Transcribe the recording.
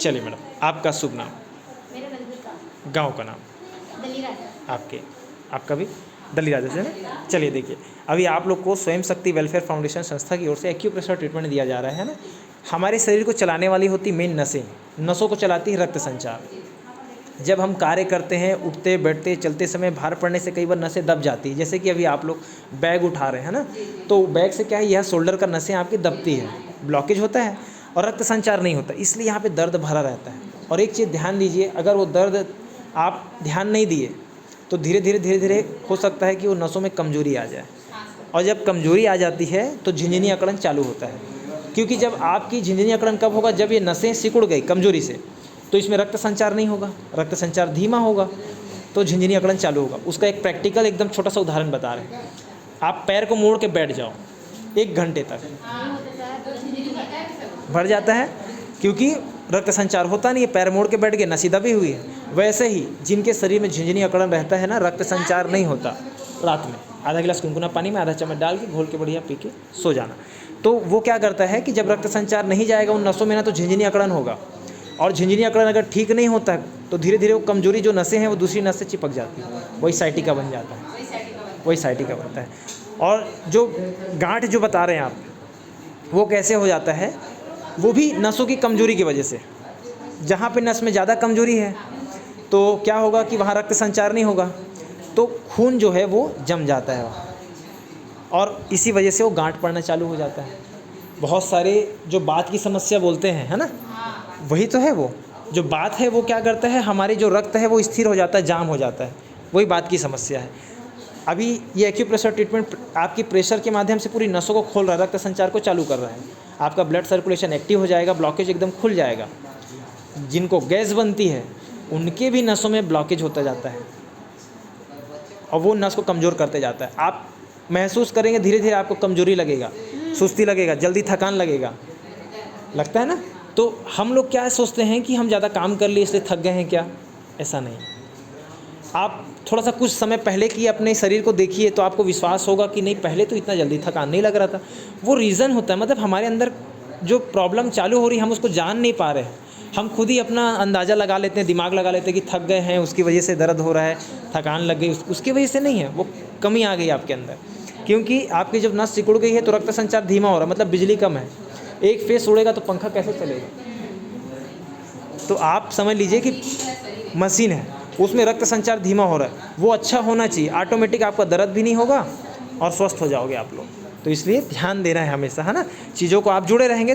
चलिए मैडम, आपका शुभ नाम? मेरा बलबीर गांव का नाम? दलीराजा। आपका भी दलीराजा से ना? चलिए देखिए, अभी आप लोग को स्वयं शक्ति वेलफेयर फाउंडेशन संस्था की ओर से एक्यूप्रेशर ट्रीटमेंट दिया जा रहा है ना। हमारे शरीर को चलाने वाली होती मेन नसें, नसों को चलाती है रक्त संचार। जब हम कार्य करते हैं, उठते बैठते चलते समय भार पड़ने से कई बार नसें दब जाती है। जैसे कि अभी आप लोग बैग उठा रहे हैं ना, तो बैग से क्या है, यह शोल्डर का नसें आपकी दबती है, ब्लॉकेज होता है और रक्त संचार नहीं होता, इसलिए यहाँ पे दर्द भरा रहता है। और एक चीज़ ध्यान दीजिए, अगर वो दर्द आप ध्यान नहीं दिए तो धीरे धीरे हो सकता है कि वो नसों में कमजोरी आ जाए, और जब कमजोरी आ जाती है तो झिंझनी अकड़न चालू होता है। क्योंकि जब आपकी झिंझनी अकड़न कब होगा, जब ये नसें सिकुड़ गई कमजोरी से, तो इसमें रक्त संचार नहीं होगा, रक्त संचार धीमा होगा, तो झिंझनी अकड़न चालू होगा। उसका एक प्रैक्टिकल एकदम छोटा सा उदाहरण बता रहे हैं। आप पैर को मोड़ के बैठ जाओ 1 घंटे तक, बढ़ जाता है क्योंकि रक्त संचार होता नहीं है, पैर मोड़ के बैठ गए, नसी दबी हुई है। वैसे ही जिनके शरीर में झिंझनी अकड़न रहता है ना, रक्त संचार नहीं होता, रात में आधा गिलास गुनगुना पानी में आधा चम्मच डाल के घोल के बढ़िया पी के सो जाना। तो वो क्या करता है कि जब रक्त संचार नहीं जाएगा उन नसों में ना, तो झिंझनी अकड़न होगा, और झिंझनी अकड़न अगर ठीक नहीं होता है तो धीरे धीरे वो कमजोरी जो नसें हैं वो दूसरी नस से चिपक जाती है, वही साइटिका बन जाता है, वही साइटिका बनता है। और जो गांठ जो बता रहे हैं आप, वो कैसे हो जाता है, वो भी नसों की कमजोरी की वजह से। जहाँ पे नस में ज़्यादा कमजोरी है तो क्या होगा कि वहाँ रक्त संचार नहीं होगा, तो खून जो है वो जम जाता है वहाँ, और इसी वजह से वो गांठ पड़ना चालू हो जाता है। बहुत सारे जो बात की समस्या बोलते हैं, है ना, वही तो है। वो जो बात है वो क्या करता है, हमारी जो रक्त है वो स्थिर हो जाता है, जाम हो जाता है, वही बात की समस्या है। अभी ये एक्यूप्रेशर ट्रीटमेंट आपकी प्रेशर के माध्यम से पूरी नसों को खोल रहा है, रक्त संचार को चालू कर रहा है, आपका ब्लड सर्कुलेशन एक्टिव हो जाएगा, ब्लॉकेज एकदम खुल जाएगा। जिनको गैस बनती है उनके भी नसों में ब्लॉकेज होता जाता है, और वो नस को कमज़ोर करते जाता है। आप महसूस करेंगे धीरे धीरे आपको कमजोरी लगेगा, सुस्ती लगेगा, जल्दी थकान लगता है ना। तो हम लोग क्या सोचते हैं कि हम ज़्यादा काम कर लिए इसलिए थक गए हैं, क्या? ऐसा नहीं। आप थोड़ा सा कुछ समय पहले की अपने शरीर को देखिए तो आपको विश्वास होगा कि नहीं, पहले तो इतना जल्दी थकान नहीं लग रहा था। वो रीज़न होता है, मतलब हमारे अंदर जो प्रॉब्लम चालू हो रही है हम उसको जान नहीं पा रहे हैं, हम खुद ही अपना अंदाज़ा लगा लेते हैं, दिमाग लगा लेते हैं कि थक गए हैं, उसकी वजह से दर्द हो रहा है, थकान लग गई, उसकी वजह से नहीं है, वो कमी आ गई आपके अंदर। क्योंकि आपकी जब नस सिकुड़ गई है तो रक्त संचार धीमा हो रहा है, मतलब बिजली कम है। एक फेस उड़ेगा तो पंखा कैसे चलेगा? तो आप समझ लीजिए कि मशीन है, उसमें रक्त संचार धीमा हो रहा है, वो अच्छा होना चाहिए, ऑटोमेटिक आपका दर्द भी नहीं होगा और स्वस्थ हो जाओगे आप लोग। तो इसलिए ध्यान देना है हमेशा, है ना, चीज़ों को आप जुड़े रहेंगे।